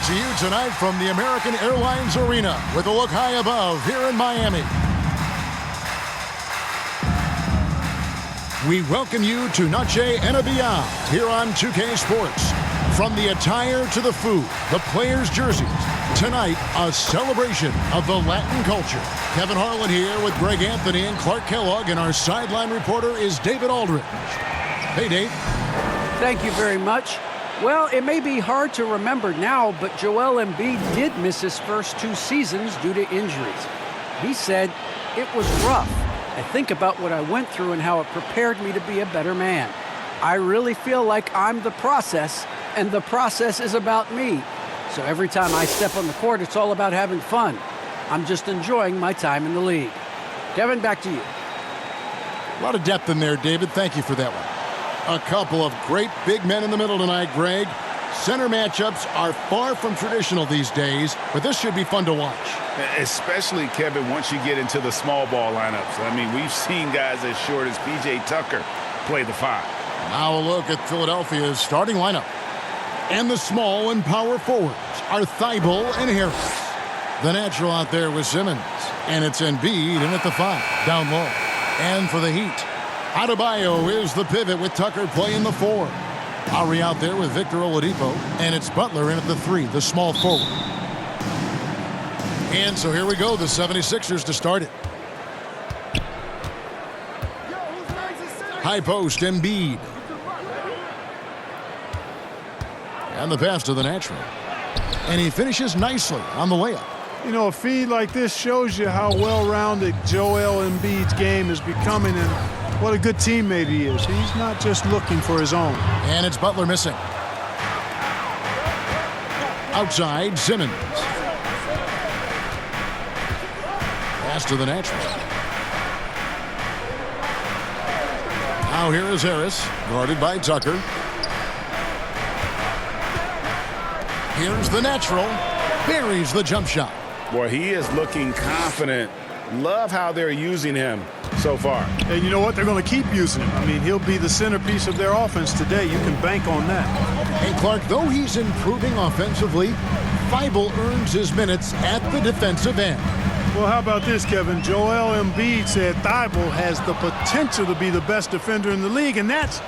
to you tonight from the American Airlines Arena with a look high above here in Miami. We welcome you to Noche and Beyond here on 2K Sports. From the attire to the food, the players' jerseys, tonight a celebration of the Latin culture. Kevin Harlan here with Greg Anthony and Clark Kellogg, and our sideline reporter is David Aldridge. Hey, Dave. Thank you very much. Well, it may be hard to remember now, but Joel Embiid did miss his first 2 seasons due to injuries. He said, "It was rough. I think about what I went through and how it prepared me to be a better man. I really feel like I'm the process, and the process is about me. So every time I step on the court, it's all about having fun. I'm just enjoying my time in the league." Kevin, back to you. A lot of depth in there, David. Thank you for that one. A couple of great big men in the middle tonight, Greg. Center matchups are far from traditional these days, but this should be fun to watch. Especially, Kevin, once you get into the small ball lineups. I mean, we've seen guys as short as P.J. Tucker play the 5. Now a look at Philadelphia's starting lineup. And the small and power forwards are Thibault and Harris. The natural out there with Simmons. And it's Embiid in at the 5, down low. And for the Heat, Adebayo is the pivot with Tucker playing the 4. Lowry out there with Victor Oladipo. And it's Butler in at the 3, the small forward. And so here we go, the 76ers to start it. High post, Embiid. And the pass to the natural. And he finishes nicely on the layup. You know, a feed like this shows you how well-rounded Joel Embiid's game is becoming and what a good teammate he is. He's not just looking for his own. And it's Butler missing. Outside, Simmons. Pass to the natural. Now here is Harris, guarded by Tucker. Here's the natural. Buries the jump shot. Boy, he is looking confident. Love how they're using him so far. And you know what? They're going to keep using him. I mean, he'll be the centerpiece of their offense today. You can bank on that. And Clark, though he's improving offensively, Thibault earns his minutes at the defensive end. Well, how about this, Kevin? Joel Embiid said Thibault has the potential to be the best defender in the league, and that's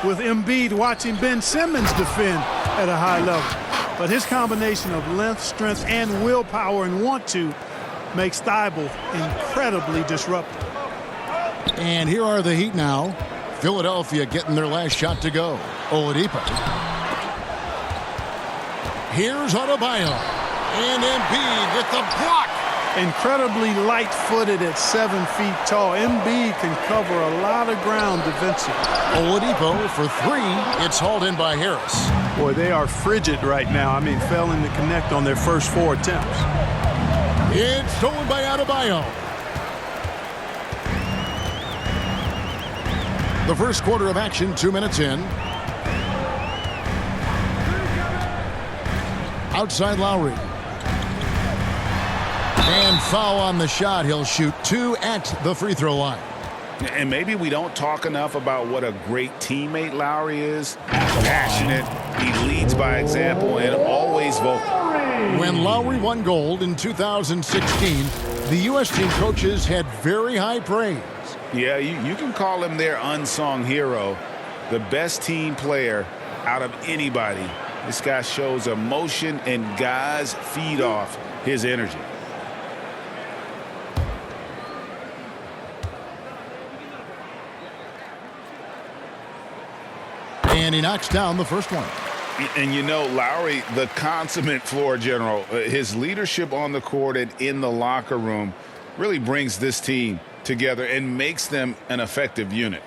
with Embiid watching Ben Simmons defend at a high level. But his combination of length, strength, and willpower and want to makes Thibault incredibly disruptive. And here are the Heat now. Philadelphia getting their last shot to go. Oladipo. Here's Adebayo. And Embiid with the block. Incredibly light-footed at 7 feet tall. Embiid can cover a lot of ground defensively. Oladipo for 3. It's hauled in by Harris. Boy, they are frigid right now. I mean, failing to connect on their first 4 attempts. It's stolen by Adebayo. The first quarter of action, 2 minutes in. Outside Lowry. And foul on the shot. He'll shoot 2 at the free throw line. And maybe we don't talk enough about what a great teammate Lowry is. Passionate, he leads by example, and always vocal. When Lowry won gold in 2016, the U.S. team coaches had very high praise. Yeah, you can call him their unsung hero, the best team player out of anybody. This guy shows emotion, and guys feed off his energy. And he knocks down the first one. And you know, Lowry, the consummate floor general, his leadership on the court and in the locker room really brings this team together and makes them an effective unit.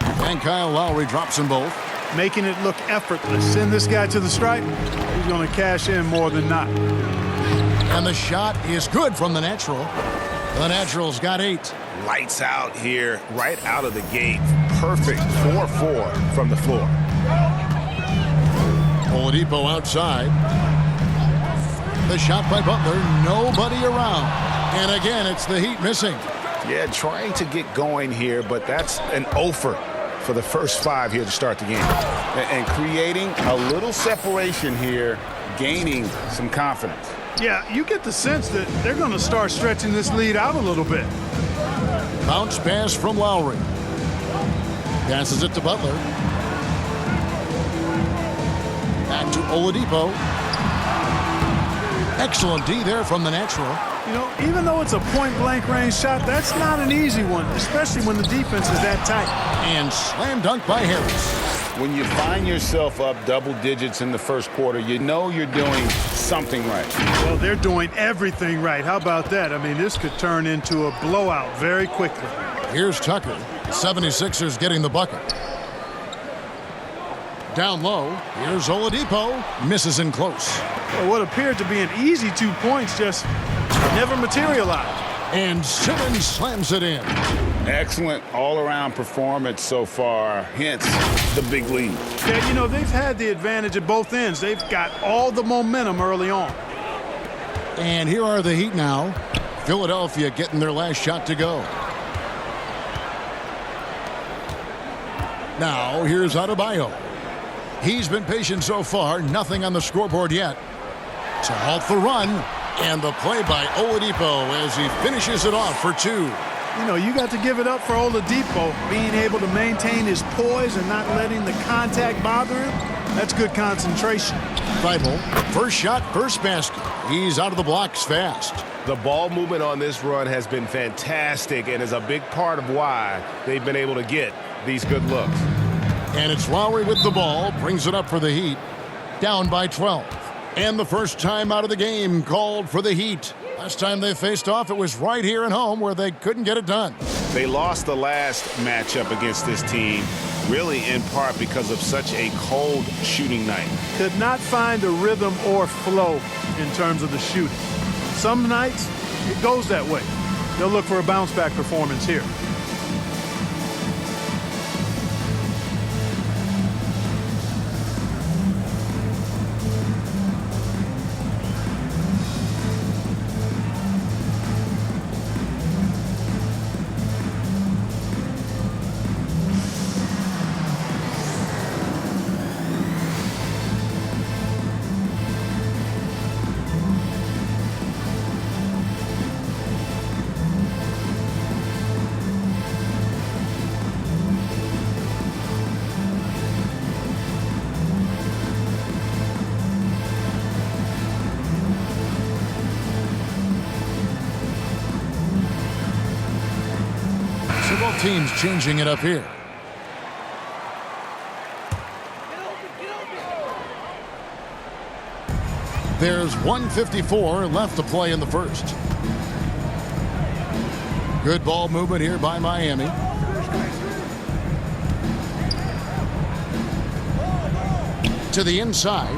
And Kyle Lowry drops them both. Making it look effortless. Send this guy to the stripe. He's going to cash in more than not. And the shot is good from the natural. The natural's got 8. Lights out here, right out of the gate. Perfect 4-4 from the floor. Oladipo outside. The shot by Butler, nobody around. And again, it's the Heat missing. Yeah, trying to get going here, but that's an offer for the first 5 here to start the game. And creating a little separation here, gaining some confidence. Yeah, you get the sense that they're going to start stretching this lead out a little bit. Bounce pass from Lowry. Passes it to Butler. Back to Oladipo. Excellent D there from the natural. You know, even though it's a point-blank range shot, that's not an easy one, especially when the defense is that tight. And slam dunk by Harris. When you find yourself up double digits in the first quarter, you know you're doing something right. Well, they're doing everything right. How about that? I mean, this could turn into a blowout very quickly. Here's Tucker. 76ers getting the bucket. Down low, here's Oladipo. Misses in close. Well, what appeared to be an easy 2 points just never materialized. And Simmons slams it in. Excellent all-around performance so far, hence the big lead. Yeah, you know, they've had the advantage at both ends. They've got all the momentum early on. And here are the Heat now. Philadelphia getting their last shot to go. Now, here's Adebayo. He's been patient so far. Nothing on the scoreboard yet. To halt the run. And the play by Oladipo as he finishes it off for 2. You know, you got to give it up for Oladipo, being able to maintain his poise and not letting the contact bother him. That's good concentration. Thibault, first shot, first basket. He's out of the blocks fast. The ball movement on this run has been fantastic and is a big part of why they've been able to get these good looks. And it's Lowry with the ball, brings it up for the Heat, down by 12. And the first time out of the game called for the Heat. Last time they faced off, it was right here at home where they couldn't get it done. They lost the last matchup against this team, really in part because of such a cold shooting night. Could not find a rhythm or flow in terms of the shooting. Some nights, it goes that way. They'll look for a bounce-back performance here. Both teams changing it up here. There's 1:54 left to play in the first. Good ball movement here by Miami. To the inside.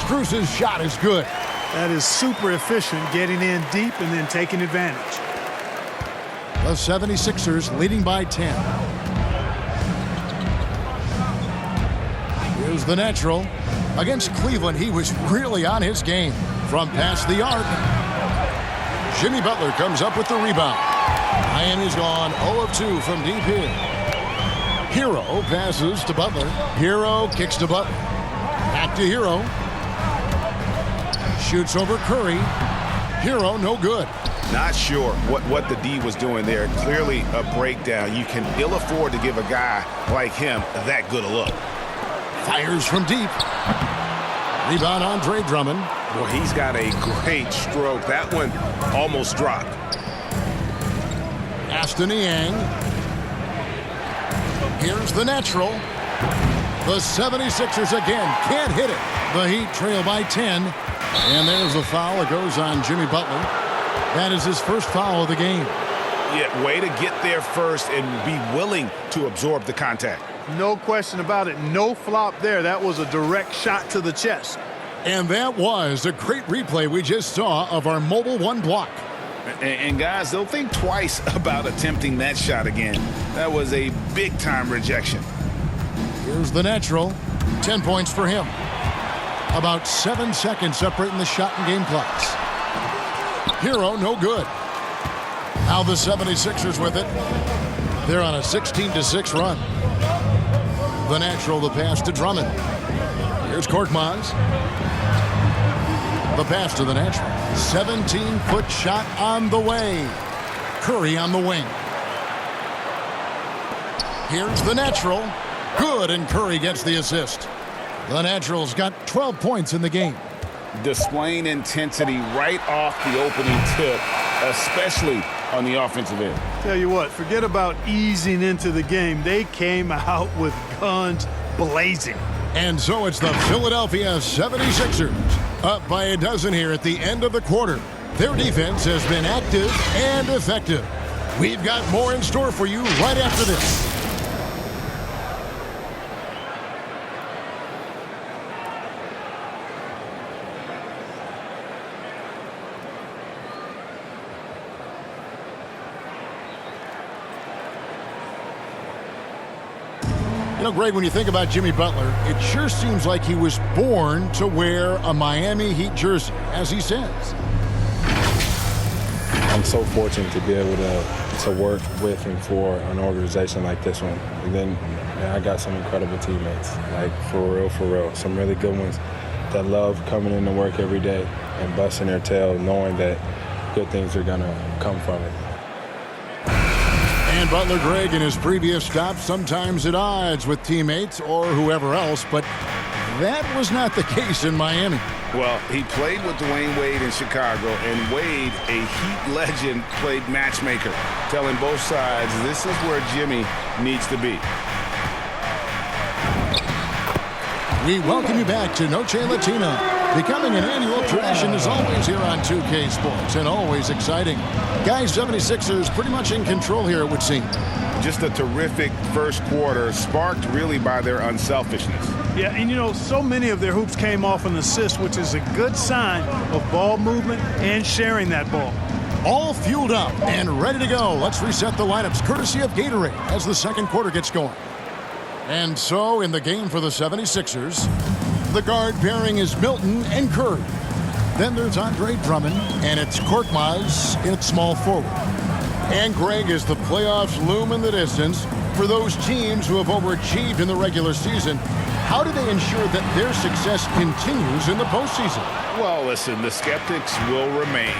Strus's shot is good. That is super efficient, getting in deep and then taking advantage. The 76ers leading by 10. Here's the natural. Against Cleveland, he was really on his game. From past the arc. Jimmy Butler comes up with the rebound. Miami's gone 0 of 2 from deep here. Hero passes to Butler. Hero kicks to Butler. Back to Hero. Shoots over Curry. Hero no good. Not sure what the D was doing there. Clearly a breakdown. You can ill afford to give a guy like him that good a look. Fires from deep. Rebound Andre Drummond. Well, he's got a great stroke. That one almost dropped. Aston Yang. Here's the natural. The 76ers again can't hit it. The Heat trail by 10. And there's a foul. It goes on Jimmy Butler. That is his first foul of the game. Yeah, way to get there first and be willing to absorb the contact. No question about it. No flop there. That was a direct shot to the chest. And that was a great replay we just saw of our Mobile One block. And guys, they'll think twice about attempting that shot again. That was a big-time rejection. Here's the natural. 10 points for him. About 7 seconds separating the shot and game clocks. Hero no good. Now the 76ers with it. They're on a 16-6 run. The natural, the pass to Drummond. Here's Korkmaz. The pass to the natural. 17-foot shot on the way. Curry on the wing. Here's the natural. Good, and Curry gets the assist. The natural's got 12 points in the game. Displaying intensity right off the opening tip, especially on the offensive end. Tell you what, forget about easing into the game. They came out with guns blazing. And so it's the Philadelphia 76ers up by a dozen here at the end of the quarter. Their defense has been active and effective. We've got more in store for you right after this. You know, Greg, when you think about Jimmy Butler, it sure seems like he was born to wear a Miami Heat jersey, as he says. I'm so fortunate to be able to work with and for an organization like this one. And then I got some incredible teammates, like for real, some really good ones that love coming into work every day and busting their tail knowing that good things are going to come from it. And Butler, Greg, in his previous stops, sometimes at odds with teammates or whoever else, but that was not the case in Miami. Well, he played with Dwayne Wade in Chicago, and Wade, a Heat legend, played matchmaker, telling both sides this is where Jimmy needs to be. We welcome you back to Noche Latina. Becoming an annual tradition is always here on 2K Sports, and always exciting. Guys, 76ers pretty much in control here, it would seem. Just a terrific first quarter, sparked really by their unselfishness. Yeah, and you know, so many of their hoops came off an assist, which is a good sign of ball movement and sharing that ball. All fueled up and ready to go. Let's reset the lineups, courtesy of Gatorade, as the second quarter gets going. And so, in the game for the 76ers, the guard pairing is Milton and Curry. Then there's Andre Drummond, and it's Korkmaz in small forward. And Greg, as the playoffs loom in the distance, for those teams who have overachieved in the regular season, how do they ensure that their success continues in the postseason? Well, listen, the skeptics will remain,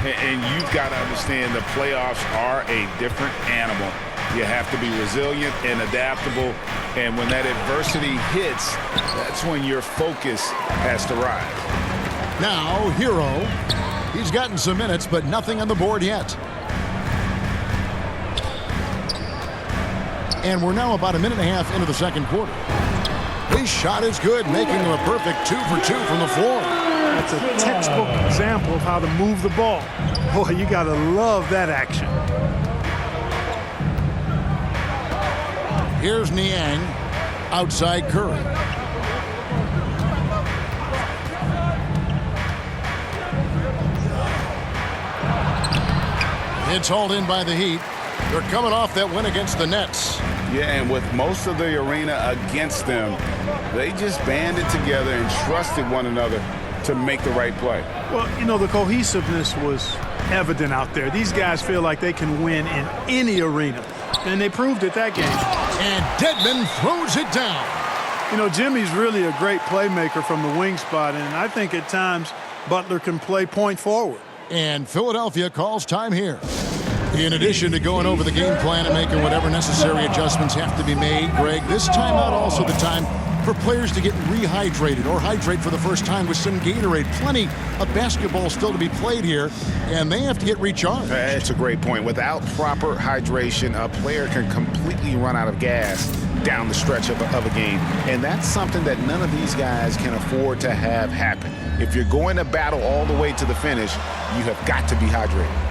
and you've got to understand the playoffs are a different animal. You have to be resilient and adaptable, and when that adversity hits, that's when your focus has to rise. Now, Hero. He's gotten some minutes, but nothing on the board yet. And we're now about a minute and a half into the second quarter. His shot is good, making him a perfect 2 for 2 from the floor. That's a textbook example of how to move the ball. Boy, you got to love that action. Here's Niang outside Curry. It's hauled in by the Heat. They're coming off that win against the Nets. Yeah, and with most of the arena against them, they just banded together and trusted one another to make the right play. Well, you know, the cohesiveness was evident out there. These guys feel like they can win in any arena, and they proved it that game. And Dedmon throws it down. You know, Jimmy's really a great playmaker from the wing spot, and I think at times Butler can play point forward. And Philadelphia calls time here. In addition to going over the game plan and making whatever necessary adjustments have to be made, Greg, this timeout also the time for players to get rehydrated or hydrate for the first time with some Gatorade. Plenty of basketball still to be played here, and they have to get recharged. That's a great point. Without proper hydration, a player can completely run out of gas down the stretch of a game, and that's something that none of these guys can afford to have happen. If you're going to battle all the way to the finish, you have got to be hydrated.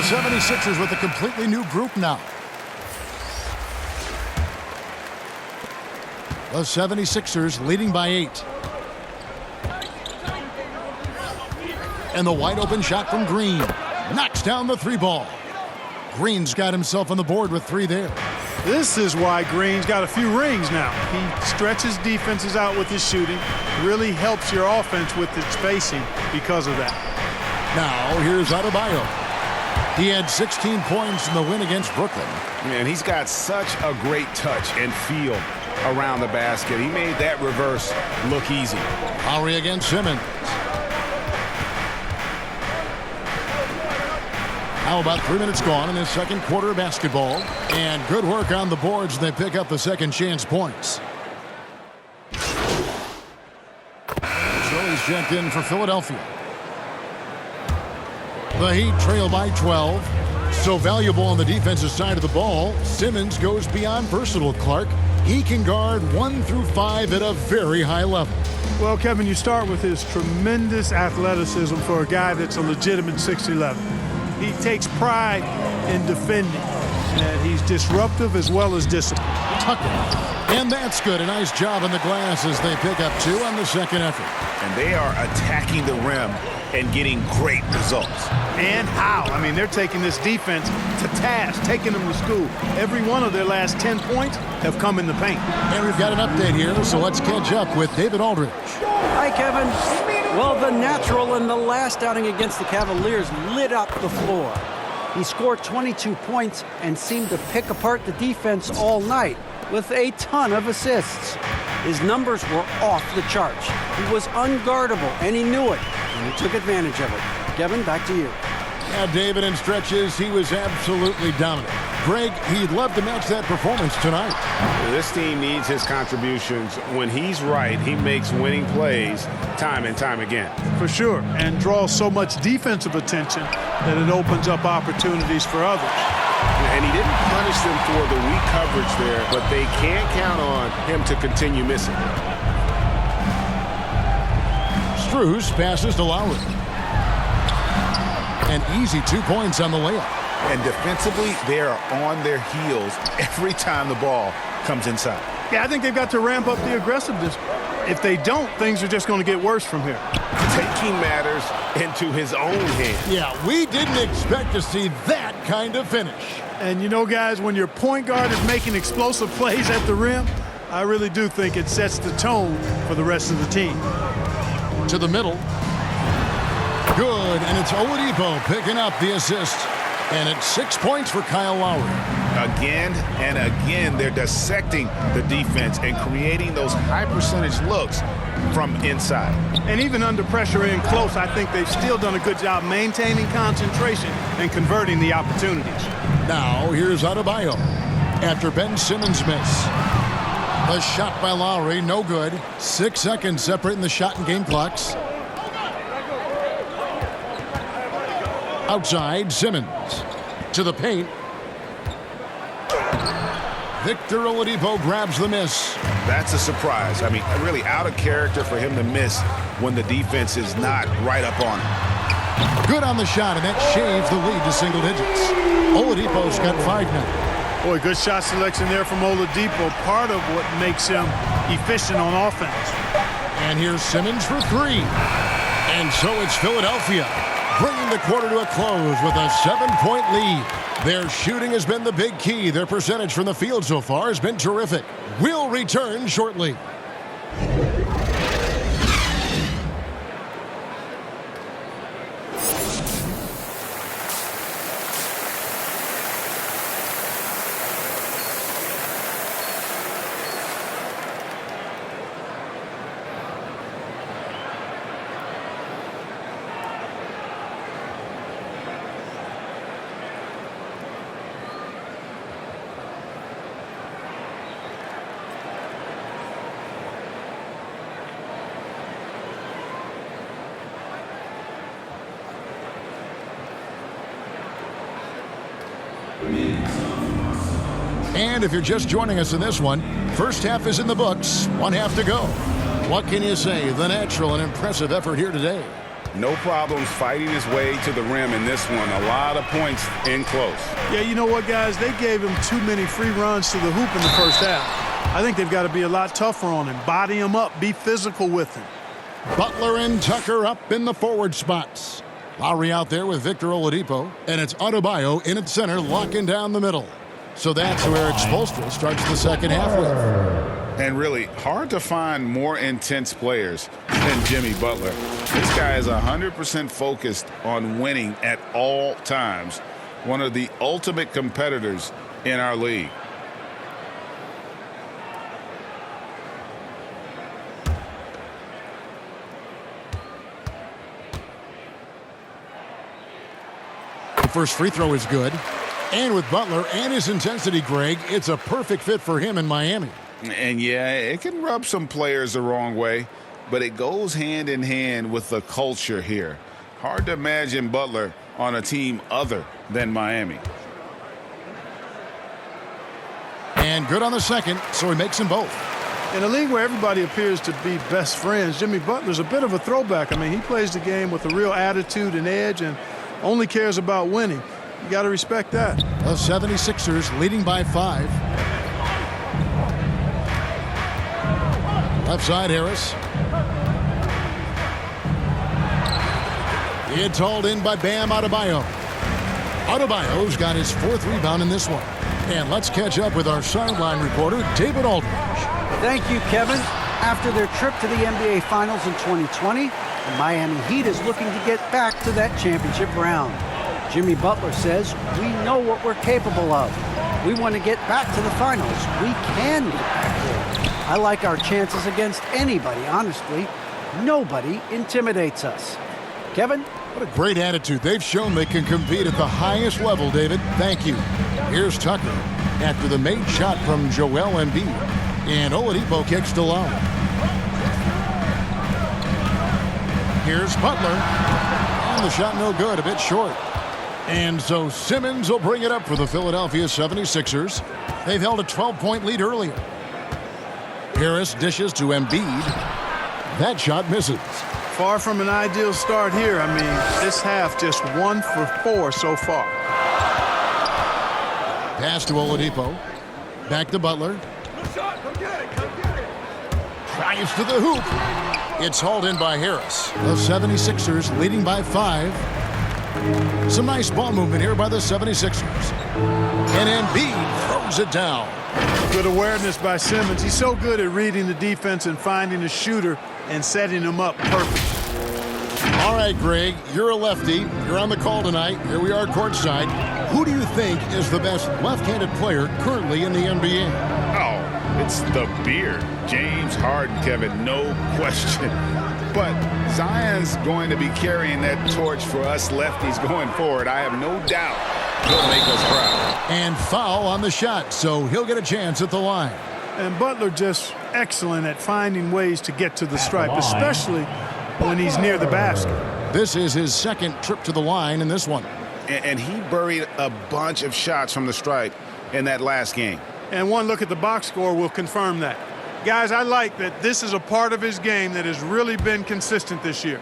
76ers with a completely new group now. The 76ers leading by 8. And the wide open shot from Green. Knocks down the 3 ball. Green's got himself on the board with 3 there. This is why Green's got a few rings now. He stretches defenses out with his shooting, really helps your offense with its spacing because of that. Now here's Adebayo. He had 16 points in the win against Brooklyn. Man, he's got such a great touch and feel around the basket. He made that reverse look easy. Lowry against Simmons. How about 3 minutes gone in this second quarter of basketball? And good work on the boards. They pick up the second chance points. Shirley's checked in for Philadelphia. The Heat trail by 12. So valuable on the defensive side of the ball, Simmons goes beyond versatile, Clark. He can guard 1 through 5 at a very high level. Well, Kevin, you start with his tremendous athleticism for a guy that's a legitimate 6'11". He takes pride in defending, and he's disruptive as well as disciplined. Tucker. And that's good. A nice job on the glass as they pick up 2 on the second effort. And they are attacking the rim and getting great results. And how? I mean, they're taking this defense to task, taking them to school. Every one of their last 10 points have come in the paint. And we've got an update here, so let's catch up with David Aldridge. Hi, Kevin. Well, the natural in the last outing against the Cavaliers lit up the floor. He scored 22 points and seemed to pick apart the defense all night with a ton of assists. His numbers were off the charts. He was unguardable, and he knew it, and he took advantage of it. Kevin, back to you. Yeah, David, in stretches, he was absolutely dominant. Greg, he'd love to match that performance tonight. This team needs his contributions. When he's right, he makes winning plays time and time again. For sure, and draws so much defensive attention that it opens up opportunities for others. And he didn't punish them for the weak coverage there, but they can't count on him to continue missing. Strus passes to Lowry. An easy 2 points on the layup. And defensively, they are on their heels every time the ball comes inside. Yeah, I think they've got to ramp up the aggressiveness. If they don't, things are just going to get worse from here. Taking matters into his own hands. Yeah, we didn't expect to see that kind of finish. And you know, guys, when your point guard is making explosive plays at the rim, I really do think it sets the tone for the rest of the team. To the middle. Good, and it's Oladipo picking up the assist. And it's 6 points for Kyle Lowry. Again and again, they're dissecting the defense and creating those high-percentage looks from inside. And even under pressure in close, I think they've still done a good job maintaining concentration and converting the opportunities. Now, here's Adebayo after Ben Simmons' miss. The shot by Lowry, no good. 6 seconds separating the shot and game clocks. Outside, Simmons. To the paint. Victor Oladipo grabs the miss. That's a surprise. I mean, really out of character for him to miss when the defense is not right up on him. Good on the shot, and that shaves the lead to single digits. Oladipo's got 5 now. Boy, good shot selection there from Oladipo. Part of what makes him efficient on offense. And here's Simmons for 3. And so it's Philadelphia, bringing the quarter to a close with a 7-point lead. Their shooting has been the big key. Their percentage from the field so far has been terrific. We'll return shortly. And if you're just joining us in this one, first half is in the books, 1 half to go. What can you say? The natural and impressive effort here today. No problems fighting his way to the rim in this one. A lot of points in close. Yeah, you know what, guys? They gave him too many free runs to the hoop in the first half. I think they've got to be a lot tougher on him. Body him up. Be physical with him. Butler and Tucker up in the forward spots. Lowry out there with Victor Oladipo. And it's Adebayo in at center, locking down the middle. So that's where Spoelstra starts the second half with. And really, hard to find more intense players than Jimmy Butler. This guy is 100% focused on winning at all times. One of the ultimate competitors in our league. The first free throw is good. And with Butler and his intensity, Greg, it's a perfect fit for him in Miami. And yeah, it can rub some players the wrong way, but it goes hand in hand with the culture here. Hard to imagine Butler on a team other than Miami. And good on the second, so he makes them both. In a league where everybody appears to be best friends, Jimmy Butler's a bit of a throwback. I mean, he plays the game with a real attitude and edge and only cares about winning. You got to respect that. The 76ers leading by 5. Left side, Harris. It's hauled in by Bam Adebayo. Adebayo's got his 4th rebound in this one. And let's catch up with our sideline reporter, David Aldridge. Thank you, Kevin. After their trip to the NBA Finals in 2020, the Miami Heat is looking to get back to that championship round. Jimmy Butler says, we know what we're capable of. We want to get back to the finals. We can get back there. I like our chances against anybody, honestly. Nobody intimidates us. Kevin? What a great attitude. They've shown they can compete at the highest level, David. Thank you. Here's Tucker after the made shot from Joel Embiid. And Oladipo kicks to low. Here's Butler. And the shot no good, a bit short. And so Simmons will bring it up for the Philadelphia 76ers. They've held a 12-point lead earlier. Harris dishes to Embiid. That shot misses. Far from an ideal start here. I mean, this half just 1 for 4 so far. Pass to Oladipo. Back to Butler. Drives to the hoop. It's hauled in by Harris. The 76ers leading by 5. Some nice ball movement here by the 76ers. And Embiid throws it down. Good awareness by Simmons. He's so good at reading the defense and finding the shooter and setting him up perfect. All right, Greg, you're a lefty. You're on the call tonight. Here we are courtside. Who do you think is the best left-handed player currently in the NBA? Oh, it's the beard. James Harden, Kevin, no question. But Zion's going to be carrying that torch for us lefties going forward. I have no doubt he'll make us proud. And foul on the shot, so he'll get a chance at the line. And Butler just excellent at finding ways to get to the stripe, especially when he's near the basket. This is his 2nd trip to the line in this one. And he buried a bunch of shots from the stripe in that last game. And one look at the box score will confirm that. Guys, I like that this is a part of his game that has really been consistent this year.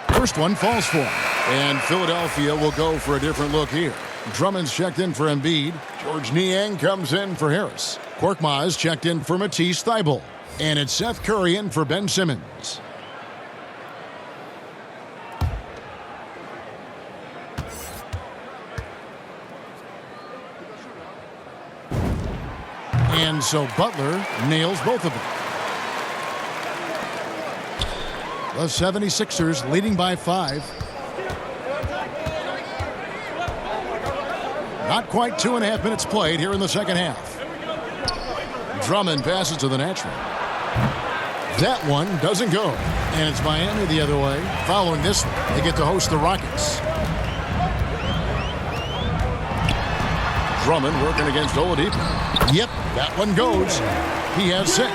First one falls for him. And Philadelphia will go for a different look here. Drummond's checked in for Embiid. George Niang comes in for Harris. Korkmaz checked in for Matisse Thybulle. And it's Seth Curry in for Ben Simmons. And so Butler nails both of them. The 76ers leading by 5. Not quite 2.5 minutes played here in the second half. Drummond passes to the natural. That one doesn't go. And it's Miami the other way. Following this one, they get to host the Rockets. Drummond working against Oladipo. Yep, that one goes. He has 6.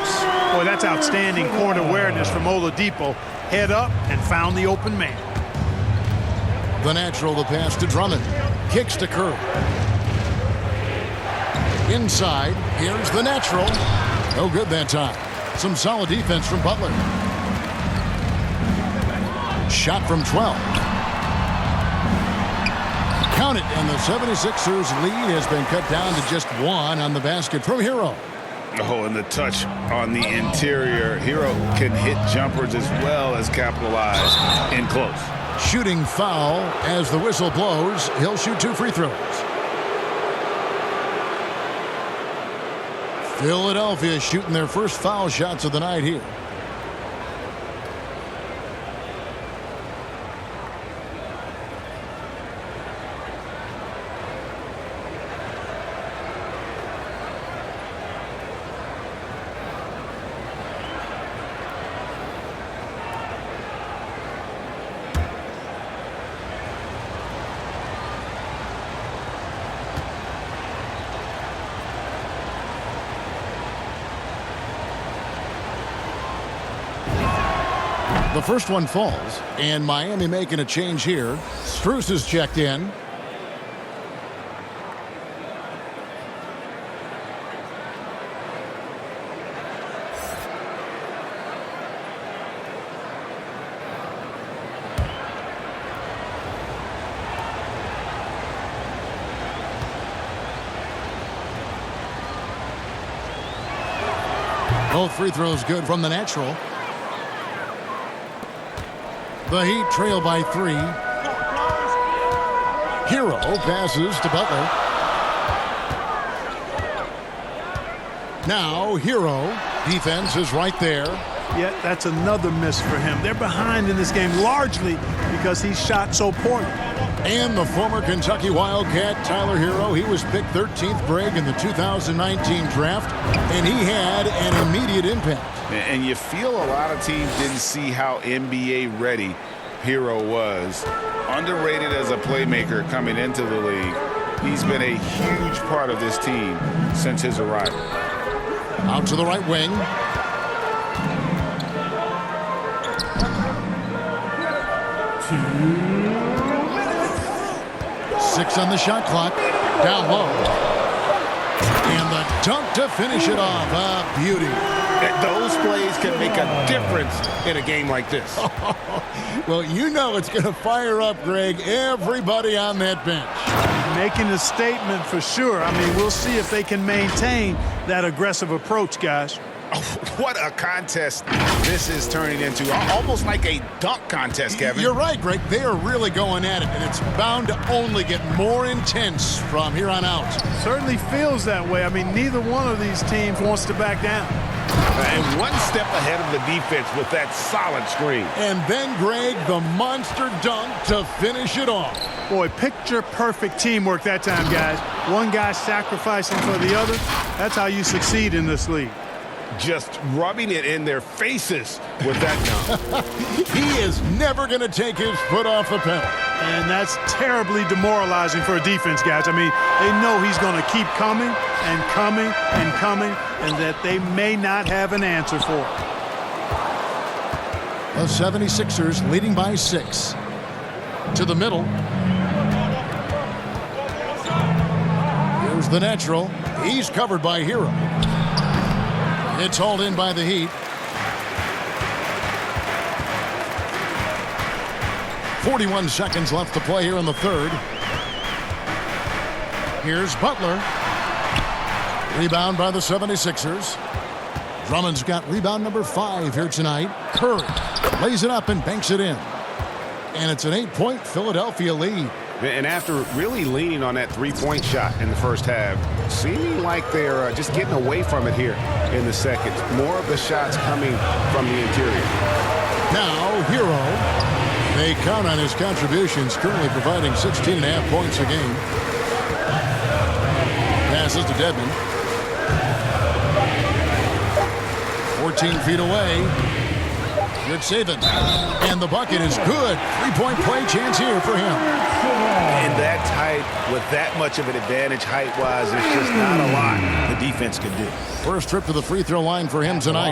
Boy, that's outstanding court awareness from Oladipo. Head up and found the open man. The natural, the pass to Drummond. Kicks to Curry. Inside, here's the natural. No good that time. Some solid defense from Butler. Shot from 12. Count it, and the 76ers lead has been cut down to just 1 on the basket from Hero. Oh, and the touch on the interior. Hero can hit jumpers as well as capitalize in close. Shooting foul as the whistle blows. He'll shoot 2 free throws. Philadelphia shooting their first foul shots of the night here. The first one falls, and Miami making a change here. Strus is checked in. Both free throws good from the natural. The Heat trail by 3. Hero passes to Butler. Now Hero. Defense is right there. Yeah, that's another miss for him. They're behind in this game largely because he shot so poorly. And the former Kentucky Wildcat, Tyler Hero, he was picked 13th Greg in the 2019 draft, and he had an immediate impact. And you feel a lot of teams didn't see how NBA ready Hero was. Underrated as a playmaker coming into the league. He's been a huge part of this team since his arrival. Out to the right wing. Six on the shot clock. Down low. And the dunk to finish it off. A beauty. Those plays can make a difference in a game like this. Well, you know it's going to fire up, Greg, everybody on that bench. Making a statement for sure. I mean, we'll see if they can maintain that aggressive approach, guys. Oh, what a contest this is turning into. Almost like a dunk contest, Kevin. You're right, Greg. They are really going at it, and it's bound to only get more intense from here on out. Certainly feels that way. I mean, neither one of these teams wants to back down. And one step ahead of the defense with that solid screen. And then, Greg, the monster dunk to finish it off. Boy, picture-perfect teamwork that time, guys. One guy sacrificing for the other. That's how you succeed in this league. Just rubbing it in their faces with that dunk. He is never going to take his foot off the pedal. And that's terribly demoralizing for a defense, guys. I mean, they know he's going to keep coming and coming and coming, and that they may not have an answer for it. The 76ers leading by 6. To the middle. Here's the natural. He's covered by Hero. It's hauled in by the Heat. 41 seconds left to play here in the third. Here's Butler. Rebound by the 76ers. Drummond's got rebound number 5 here tonight. Curry lays it up and banks it in. And it's an 8-point Philadelphia lead. And after really leaning on that three-point shot in the first half, seeming like they're just getting away from it here in the second. More of the shots coming from the interior. Now, Hero. They count on his contributions, currently providing 16.5 points a game. Passes to Dedmon. 14 feet away. Good saving. And the bucket is good. 3-point play chance here for him. And that height, with that much of an advantage height-wise, there's just not a lot the defense can do. First trip to the free throw line for him tonight.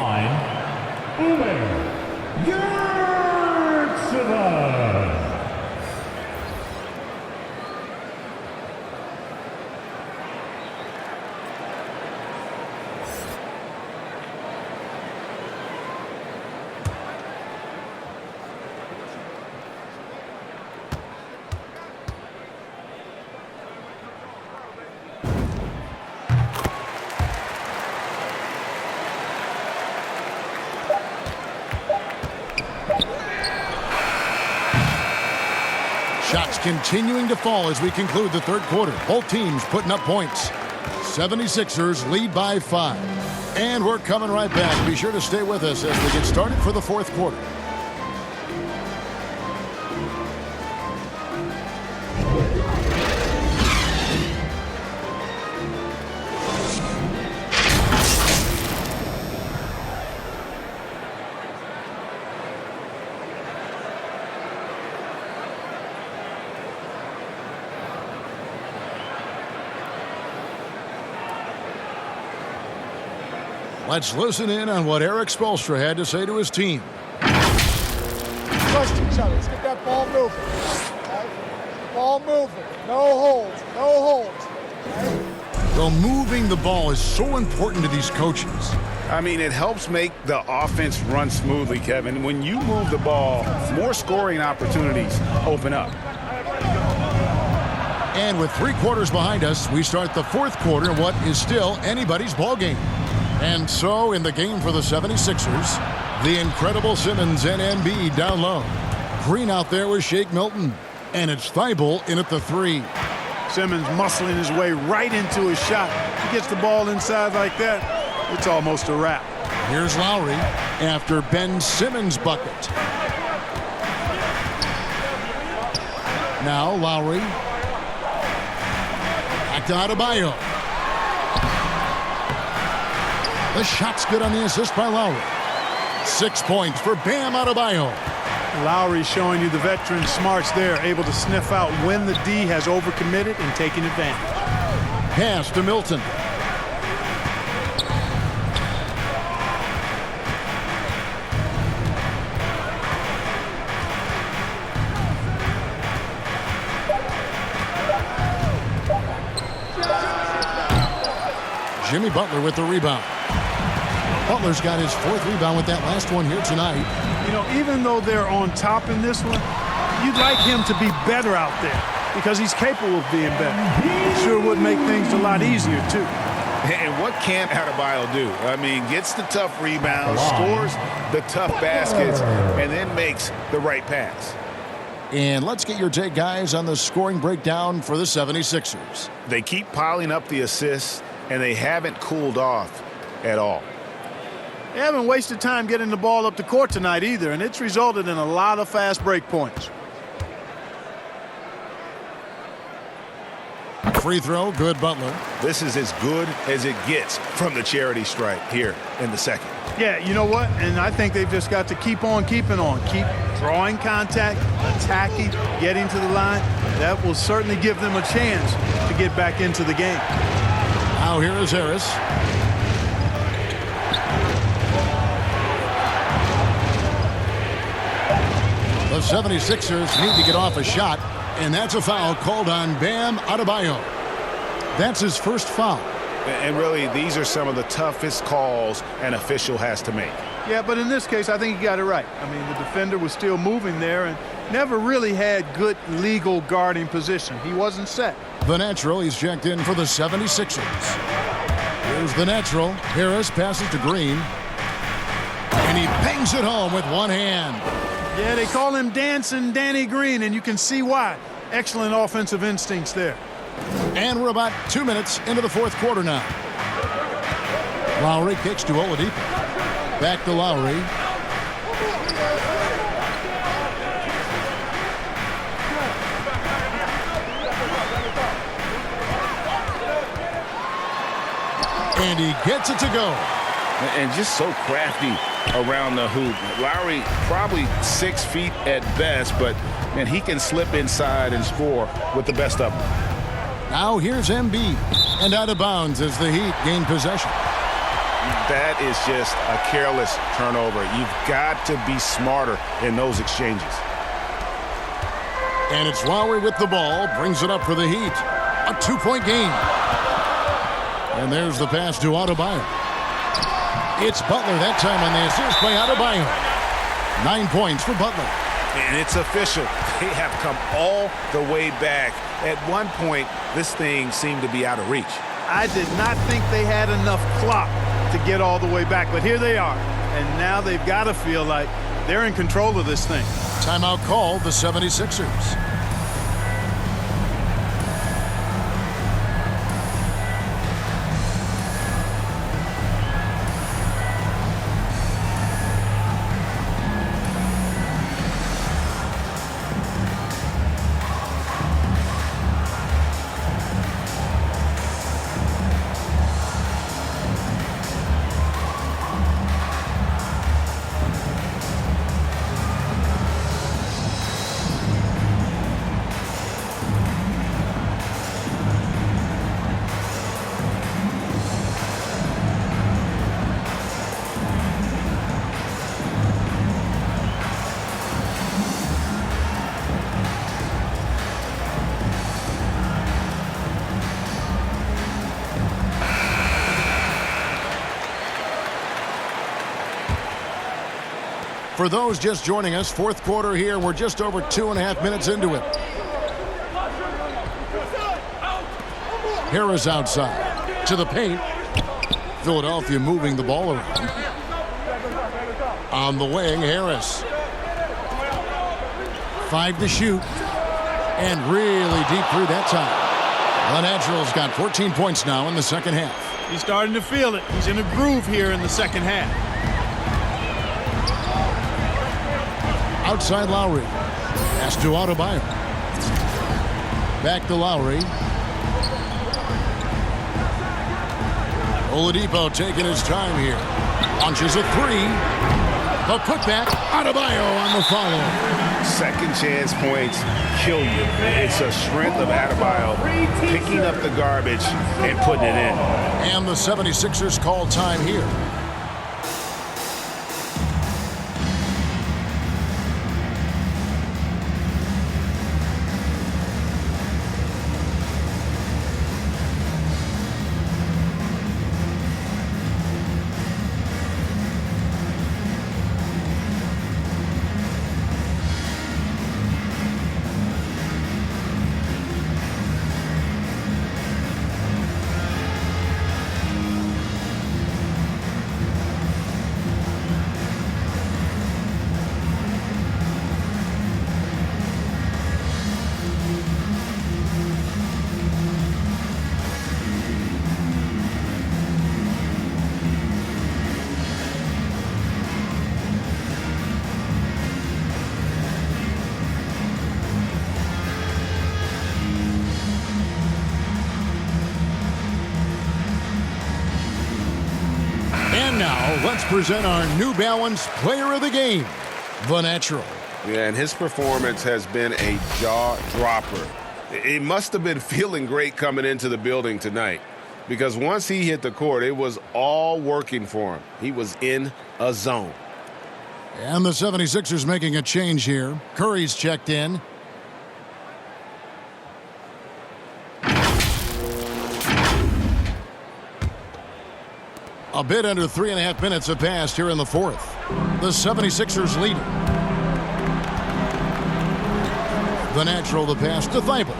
Shots continuing to fall as we conclude the third quarter. Both teams putting up points. 76ers lead by 5. And we're coming right back. Be sure to stay with us as we get started for the fourth quarter. Let's listen in on what Eric Spoelstra had to say to his team. Trust each other. Let's get that ball moving. Okay? Ball moving. No holds. No holds. Okay? Well, moving the ball is so important to these coaches. I mean, it helps make the offense run smoothly, Kevin. When you move the ball, more scoring opportunities open up. And with 3 quarters behind us, we start the fourth quarter in what is still anybody's ball game. And so, in the game for the 76ers, the incredible Simmons and Embiid down low. Green out there with Shake Milton. And it's Thibault in at the 3. Simmons muscling his way right into his shot. He gets the ball inside like that, it's almost a wrap. Here's Lowry after Ben Simmons' bucket. Now Lowry. Back to Adebayo. The shot's good on the assist by Lowry. 6 points for Bam Adebayo. Lowry showing you the veteran smarts there, able to sniff out when the D has overcommitted and taking advantage. Pass to Milton. Jimmy Butler with the rebound. Butler's got his 4th rebound with that last one here tonight. You know, even though they're on top in this one, you'd like him to be better out there because he's capable of being better. It sure would make things a lot easier, too. And what can't Adebayo do? I mean, gets the tough rebounds, scores the tough baskets, and then makes the right pass. And let's get your take, guys, on the scoring breakdown for the 76ers. They keep piling up the assists, and they haven't cooled off at all. They haven't wasted time getting the ball up the court tonight either, and it's resulted in a lot of fast break points. Free throw, good Butler. This is as good as it gets from the charity stripe here in the second. Yeah, you know what? And I think they've just got to keep on keeping on. Keep drawing contact, attacking, getting to the line. That will certainly give them a chance to get back into the game. Now here is Harris. The 76ers need to get off a shot, and that's a foul called on Bam Adebayo. That's his first foul. And really, these are some of the toughest calls an official has to make. Yeah, but in this case, I think he got it right. I mean, the defender was still moving there and never really had good legal guarding position. He wasn't set. The natural, he's checked in for the 76ers. Here's the natural. Harris passes to Green. And he bangs it home with one hand. Yeah, they call him Dancing Danny Green, and you can see why. Excellent offensive instincts there. And we're about 2 minutes into the fourth quarter now. Lowry kicks to Oladipo. Back to Lowry. And he gets it to go. And just so crafty around the hoop. Lowry probably 6 feet at best, but man, he can slip inside and score with the best of them. Now here's Embiid, and out of bounds as the Heat gain possession. That is just a careless turnover. You've got to be smarter in those exchanges. And it's Lowry with the ball, brings it up for the Heat. A 2-point game. And there's the pass to Adebayo. It's Butler that time on the assist by Adebayo. 9 points for Butler. And it's official. They have come all the way back. At one point, this thing seemed to be out of reach. I did not think they had enough clock to get all the way back, but here they are. And now they've got to feel like they're in control of this thing. Timeout called, the 76ers. For those just joining us, fourth quarter here. We're just over 2.5 minutes into it. Harris outside to the paint. Philadelphia moving the ball around. On the wing, Harris. 5 to shoot. And really deep through that time. The Naturals got 14 points now in the second half. He's starting to feel it. He's in a groove here in the second half. Outside Lowry. Pass to Adebayo. Back to Lowry. Oladipo taking his time here. Launches a three. The putback. Adebayo on the follow. Second chance points kill you. It's a strength of Adebayo picking up the garbage and putting it in. And the 76ers call time here. And now, let's present our New Balance Player of the Game, the Natural. Yeah, and his performance has been a jaw-dropper. He must have been feeling great coming into the building tonight because once he hit the court, it was all working for him. He was in a zone. And the 76ers making a change here. Curry's checked in. A bit under 3.5 minutes have passed here in the fourth. The 76ers lead. The Natural to pass to Thibault.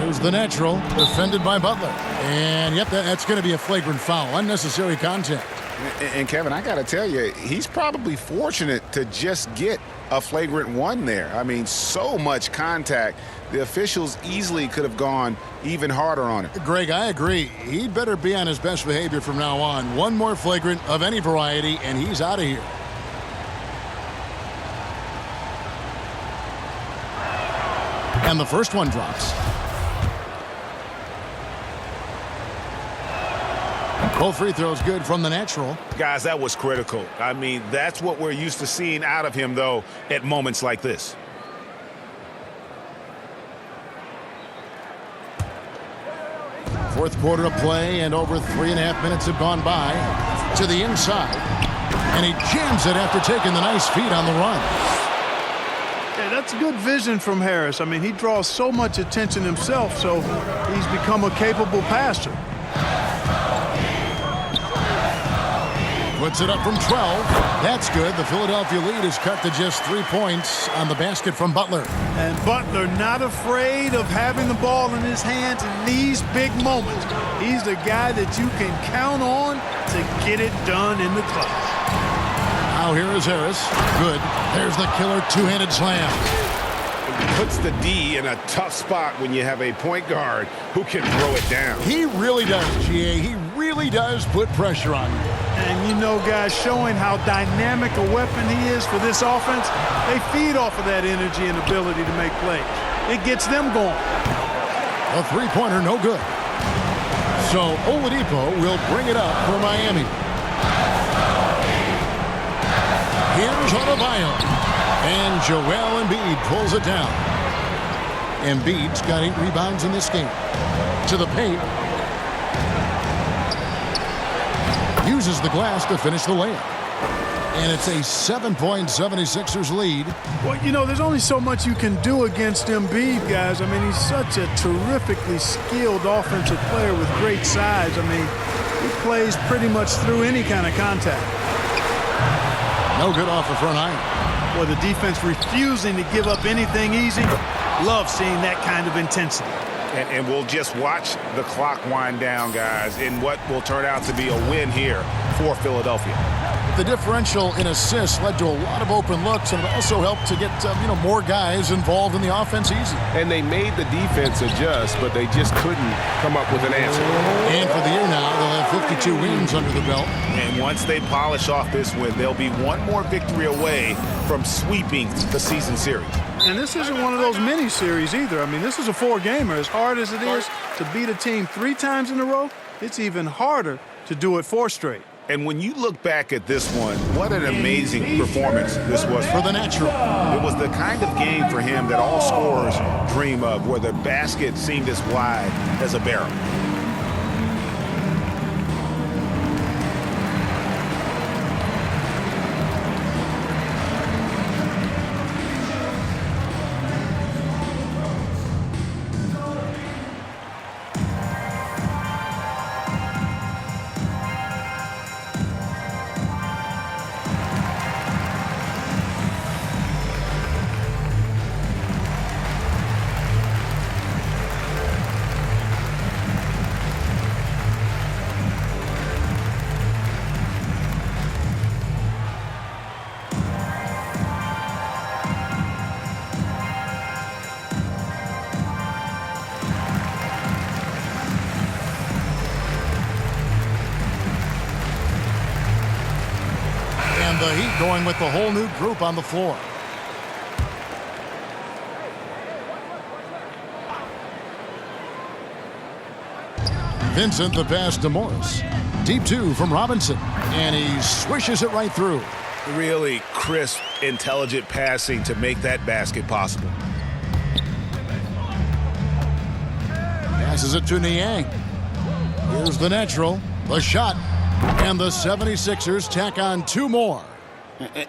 Here's the Natural, defended by Butler. And, yep, that's going to be a flagrant foul. Unnecessary contact. And Kevin, I got to tell you, he's probably fortunate to just get a flagrant one there. I mean, so much contact. The officials easily could have gone even harder on it. Greg, I agree. He'd better be on his best behavior from now on. One more flagrant of any variety, and he's out of here. And the first one drops. Both free throws good from the Natural. Guys, that was critical. I mean, that's what we're used to seeing out of him, though, at moments like this. Fourth quarter of play, and over 3.5 minutes have gone by. To the inside. And he jams it after taking the nice feed on the run. Yeah, that's good vision from Harris. I mean, he draws so much attention himself, so he's become a capable passer. Puts it up from 12. That's good. The Philadelphia lead is cut to just 3 points on the basket from Butler. And Butler not afraid of having the ball in his hands in these big moments. He's the guy that you can count on to get it done in the clutch. Now here is Harris. Good. There's the killer two-handed slam. Puts the D in a tough spot when you have a point guard who can throw it down. He really does, GA. He really does put pressure on you. And you know, guys, showing how dynamic a weapon he is for this offense, they feed off of that energy and ability to make plays. It gets them going. A three-pointer, no good. So Oladipo will bring it up for Miami. Here's Adebayo. And Joel Embiid pulls it down. Embiid's got 8 rebounds in this game. To the paint. Uses the glass to finish the layup. And it's a 7-point 76ers lead. Well, you know, there's only so much you can do against Embiid, guys. I mean, he's such a terrifically skilled offensive player with great size. I mean, he plays pretty much through any kind of contact. No good off the front iron. Boy, the defense refusing to give up anything easy. Love seeing that kind of intensity. And we'll just watch the clock wind down, guys, in what will turn out to be a win here for Philadelphia. The differential in assists led to a lot of open looks, and it also helped to get more guys involved in the offense easy. And they made the defense adjust, but they just couldn't come up with an answer. And for the year now, they'll have 52 wins under the belt. And once they polish off this win, they'll be one more victory away from sweeping the season series. And this isn't one of those mini-series either. I mean, this is a 4-gamer. As hard as it is to beat a team 3 times in a row, it's even harder to do it 4 straight. And when you look back at this one, what an amazing performance this was For the natural. It was the kind of game for him that all scorers dream of, where the basket seemed as wide as a barrel. The Heat going with the whole new group on the floor. Vincent the pass to Morris. Deep 2 from Robinson. And he swishes it right through. Really crisp, intelligent passing to make that basket possible. Passes it to Niang. Here's the natural. The shot. And the 76ers tack on 2 more.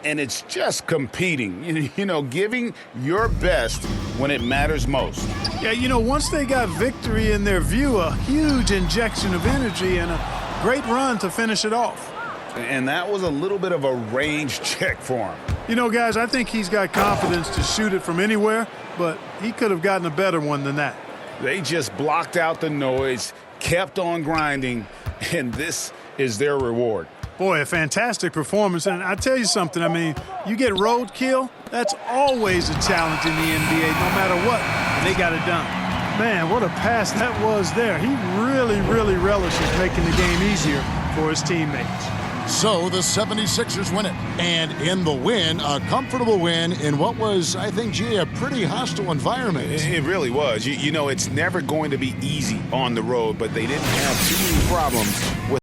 And it's just competing, giving your best when it matters most. Yeah, once they got victory in their view, a huge injection of energy and a great run to finish it off. And that was a little bit of a range check for him. Guys, I think he's got confidence to shoot it from anywhere, but he could have gotten a better one than that. They just blocked out the noise, kept on grinding, and this is their reward. Boy, a fantastic performance. And I tell you something, I mean, you get roadkill, that's always a challenge in the NBA, no matter what. And they got it done. Man, what a pass that was there. He really, really relishes making the game easier for his teammates. So the 76ers win it. And in the win, a comfortable win in what was, I think, a pretty hostile environment. It really was. It's never going to be easy on the road, but they didn't have too many problems with